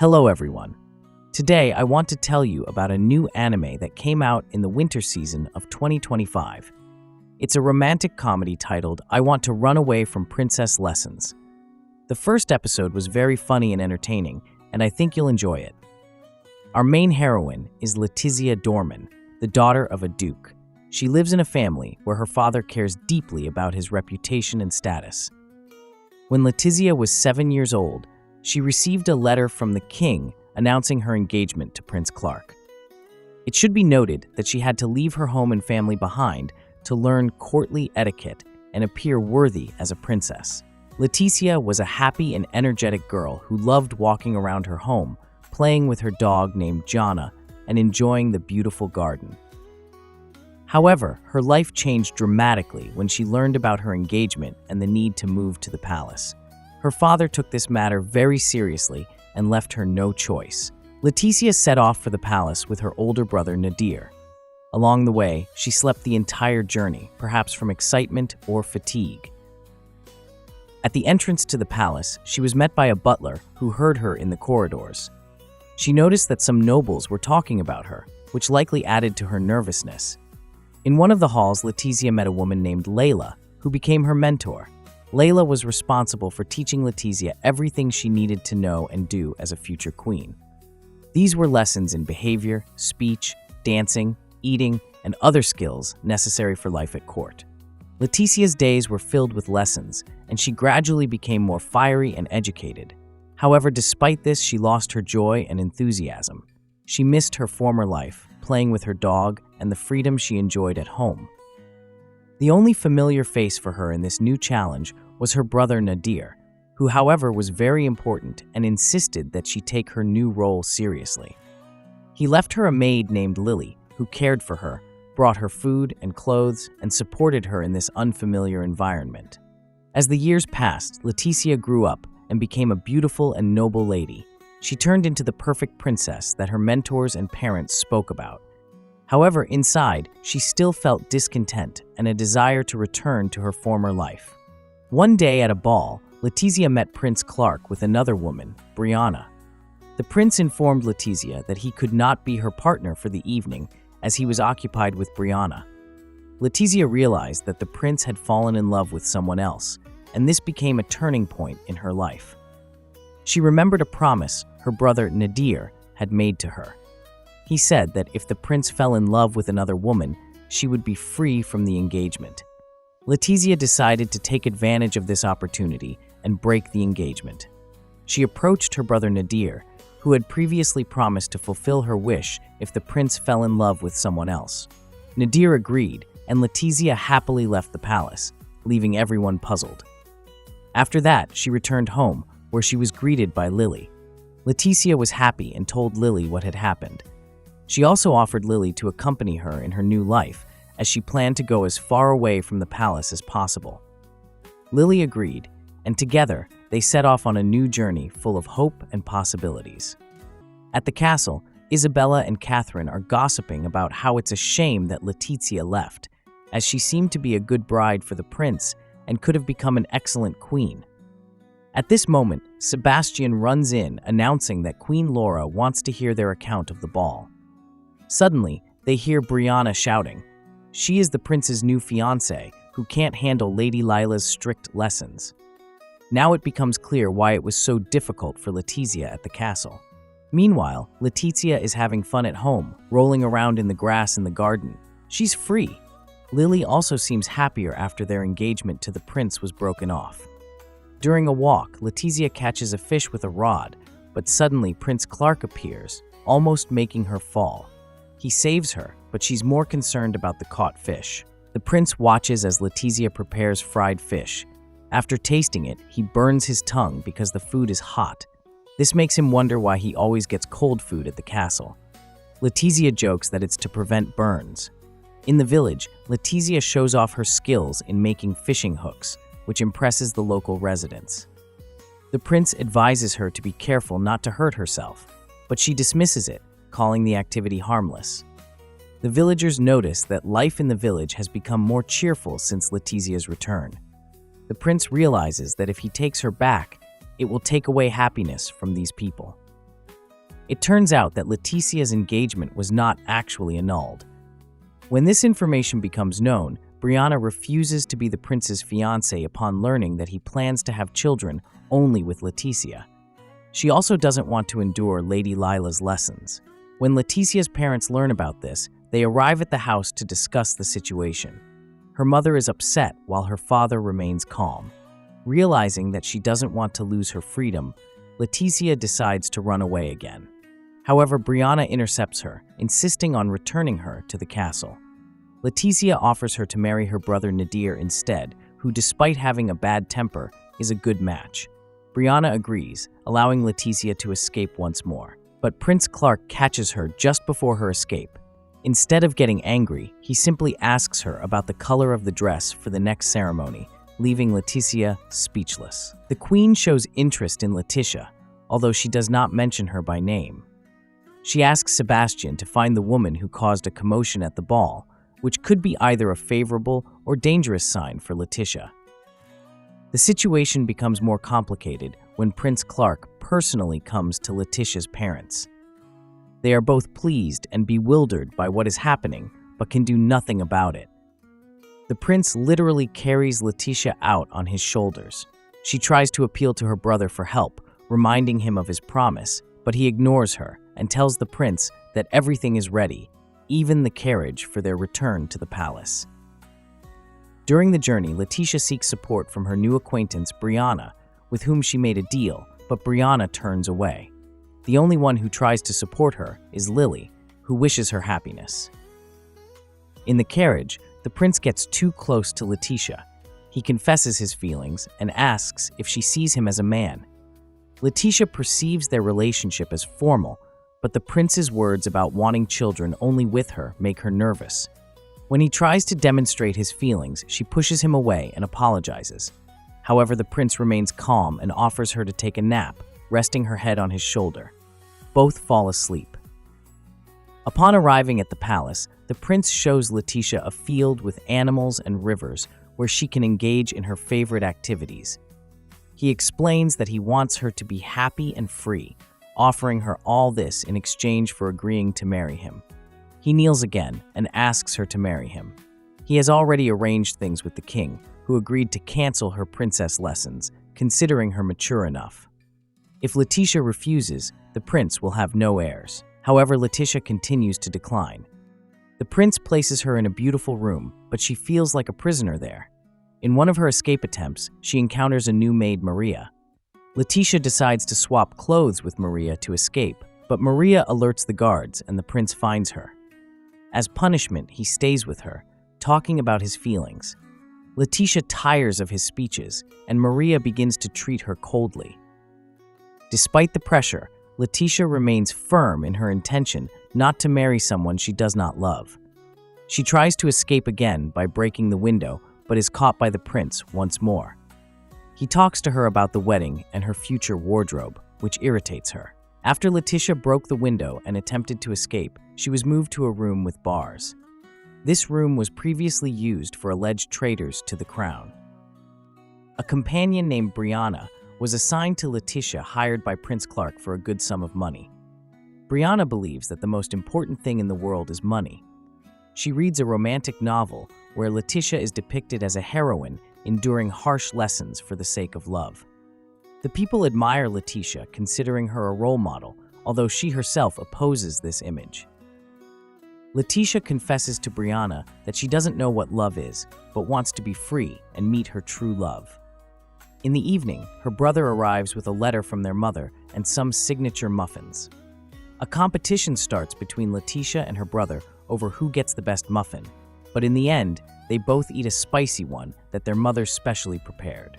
Hello everyone. Today I want to tell you about a new anime that came out in the winter season of 2025. It's a romantic comedy titled I Want to Run Away from Princess Lessons. The first episode was very funny and entertaining, and I think you'll enjoy it. Our main heroine is Letizia Dorman, the daughter of a duke. She lives in a family where her father cares deeply about his reputation and status. When Letizia was 7 years old, she received a letter from the king announcing her engagement to Prince Clark. It should be noted that she had to leave her home and family behind to learn courtly etiquette and appear worthy as a princess. Letizia was a happy and energetic girl who loved walking around her home, playing with her dog named Jana, and enjoying the beautiful garden. However, her life changed dramatically when she learned about her engagement and the need to move to the palace. Her father took this matter very seriously and left her no choice. Letizia set off for the palace with her older brother Nadir. Along the way, she slept the entire journey, perhaps from excitement or fatigue. At the entrance to the palace, she was met by a butler who heard her in the corridors. She noticed that some nobles were talking about her, which likely added to her nervousness. In one of the halls, Letizia met a woman named Layla, who became her mentor. Layla was responsible for teaching Letizia everything she needed to know and do as a future queen. These were lessons in behavior, speech, dancing, eating, and other skills necessary for life at court. Letizia's days were filled with lessons, and she gradually became more fiery and educated. However, despite this, she lost her joy and enthusiasm. She missed her former life, playing with her dog, and the freedom she enjoyed at home. The only familiar face for her in this new challenge was her brother Nadir, who however was very important and insisted that she take her new role seriously. He left her a maid named Lily, who cared for her, brought her food and clothes, and supported her in this unfamiliar environment. As the years passed, Letizia grew up and became a beautiful and noble lady. She turned into the perfect princess that her mentors and parents spoke about. However, inside, she still felt discontent and a desire to return to her former life. One day at a ball, Letizia met Prince Clark with another woman, Brianna. The prince informed Letizia that he could not be her partner for the evening as he was occupied with Brianna. Letizia realized that the prince had fallen in love with someone else, and this became a turning point in her life. She remembered a promise her brother Nadir had made to her. He said that if the prince fell in love with another woman, she would be free from the engagement. Letizia decided to take advantage of this opportunity and break the engagement. She approached her brother Nadir, who had previously promised to fulfill her wish if the prince fell in love with someone else. Nadir agreed, and Letizia happily left the palace, leaving everyone puzzled. After that, she returned home, where she was greeted by Lily. Letizia was happy and told Lily what had happened. She also offered Lily to accompany her in her new life, as she planned to go as far away from the palace as possible. Lily agreed, and together they set off on a new journey full of hope and possibilities. At the castle, Isabella and Catherine are gossiping about how it's a shame that Letizia left, as she seemed to be a good bride for the prince and could have become an excellent queen. At this moment, Sebastian runs in, announcing that Queen Laura wants to hear their account of the ball. Suddenly, they hear Brianna shouting. She is the prince's new fiancée, who can't handle Lady Lila's strict lessons. Now it becomes clear why it was so difficult for Letizia at the castle. Meanwhile, Letizia is having fun at home, rolling around in the grass in the garden. She's free. Lily also seems happier after their engagement to the prince was broken off. During a walk, Letizia catches a fish with a rod, but suddenly Prince Clark appears, almost making her fall. He saves her, but she's more concerned about the caught fish. The prince watches as Letizia prepares fried fish. After tasting it, he burns his tongue because the food is hot. This makes him wonder why he always gets cold food at the castle. Letizia jokes that it's to prevent burns. In the village, Letizia shows off her skills in making fishing hooks, which impresses the local residents. The prince advises her to be careful not to hurt herself, but she dismisses it, calling the activity harmless. The villagers notice that life in the village has become more cheerful since Letizia's return. The prince realizes that if he takes her back, it will take away happiness from these people. It turns out that Leticia's engagement was not actually annulled. When this information becomes known, Brianna refuses to be the prince's fiancée upon learning that he plans to have children only with Leticia. She also doesn't want to endure Lady Lila's lessons. When Leticia's parents learn about this, they arrive at the house to discuss the situation. Her mother is upset while her father remains calm. Realizing that she doesn't want to lose her freedom, Leticia decides to run away again. However, Brianna intercepts her, insisting on returning her to the castle. Leticia offers her to marry her brother Nadir instead, who, despite having a bad temper, is a good match. Brianna agrees, allowing Leticia to escape once more. But Prince Clark catches her just before her escape. Instead of getting angry, he simply asks her about the color of the dress for the next ceremony, leaving Leticia speechless. The queen shows interest in Leticia, although she does not mention her by name. She asks Sebastian to find the woman who caused a commotion at the ball, which could be either a favorable or dangerous sign for Leticia. The situation becomes more complicated when Prince Clark personally comes to Leticia's parents. They are both pleased and bewildered by what is happening, but can do nothing about it. The prince literally carries Leticia out on his shoulders. She tries to appeal to her brother for help, reminding him of his promise, but he ignores her and tells the prince that everything is ready, even the carriage for their return to the palace. During the journey, Leticia seeks support from her new acquaintance, Brianna, with whom she made a deal, but Brianna turns away. The only one who tries to support her is Lily, who wishes her happiness. In the carriage, the prince gets too close to Leticia. He confesses his feelings and asks if she sees him as a man. Leticia perceives their relationship as formal, but the prince's words about wanting children only with her make her nervous. When he tries to demonstrate his feelings, she pushes him away and apologizes. However, the prince remains calm and offers her to take a nap, resting her head on his shoulder. Both fall asleep. Upon arriving at the palace, the prince shows Leticia a field with animals and rivers where she can engage in her favorite activities. He explains that he wants her to be happy and free, offering her all this in exchange for agreeing to marry him. He kneels again and asks her to marry him. He has already arranged things with the king, who agreed to cancel her princess lessons, considering her mature enough. If Leticia refuses, the prince will have no heirs. However, Leticia continues to decline. The prince places her in a beautiful room, but she feels like a prisoner there. In one of her escape attempts, she encounters a new maid, Maria. Leticia decides to swap clothes with Maria to escape, but Maria alerts the guards and the prince finds her. As punishment, he stays with her, talking about his feelings. Leticia tires of his speeches, and Maria begins to treat her coldly. Despite the pressure, Leticia remains firm in her intention not to marry someone she does not love. She tries to escape again by breaking the window, but is caught by the prince once more. He talks to her about the wedding and her future wardrobe, which irritates her. After Leticia broke the window and attempted to escape, she was moved to a room with bars. This room was previously used for alleged traitors to the crown. A companion named Brianna was assigned to Leticia, hired by Prince Clark for a good sum of money. Brianna believes that the most important thing in the world is money. She reads a romantic novel where Leticia is depicted as a heroine enduring harsh lessons for the sake of love. The people admire Leticia, considering her a role model, although she herself opposes this image. Leticia confesses to Brianna that she doesn't know what love is, but wants to be free and meet her true love. In the evening, her brother arrives with a letter from their mother and some signature muffins. A competition starts between Leticia and her brother over who gets the best muffin, but in the end, they both eat a spicy one that their mother specially prepared.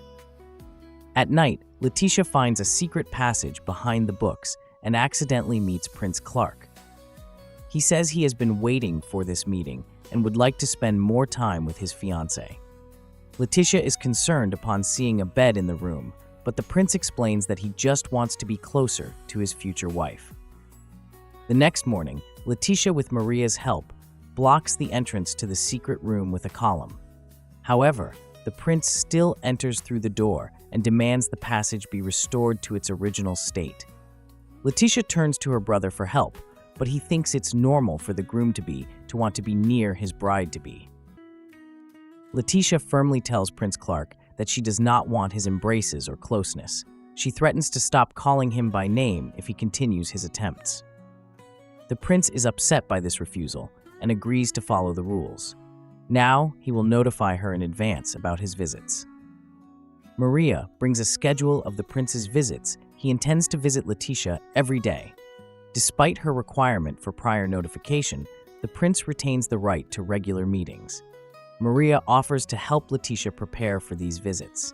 At night, Leticia finds a secret passage behind the books and accidentally meets Prince Clark. He says he has been waiting for this meeting and would like to spend more time with his fiancée. Leticia is concerned upon seeing a bed in the room, but the prince explains that he just wants to be closer to his future wife. The next morning, Leticia, with Maria's help, blocks the entrance to the secret room with a column. However, the prince still enters through the door and demands the passage be restored to its original state. Letitia turns to her brother for help, but he thinks it's normal for the groom-to-be to want to be near his bride-to-be. Letitia firmly tells Prince Clark that she does not want his embraces or closeness. She threatens to stop calling him by name if he continues his attempts. The prince is upset by this refusal and agrees to follow the rules. Now, he will notify her in advance about his visits. Maria brings a schedule of the prince's visits. He intends to visit Letitia every day. Despite her requirement for prior notification, the prince retains the right to regular meetings. Maria offers to help Letitia prepare for these visits.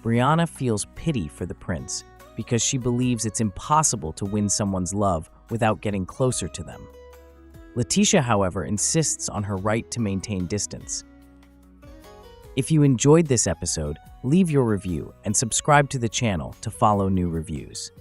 Brianna feels pity for the prince because she believes it's impossible to win someone's love without getting closer to them. Letitia, however, insists on her right to maintain distance. If you enjoyed this episode, leave your review and subscribe to the channel to follow new reviews.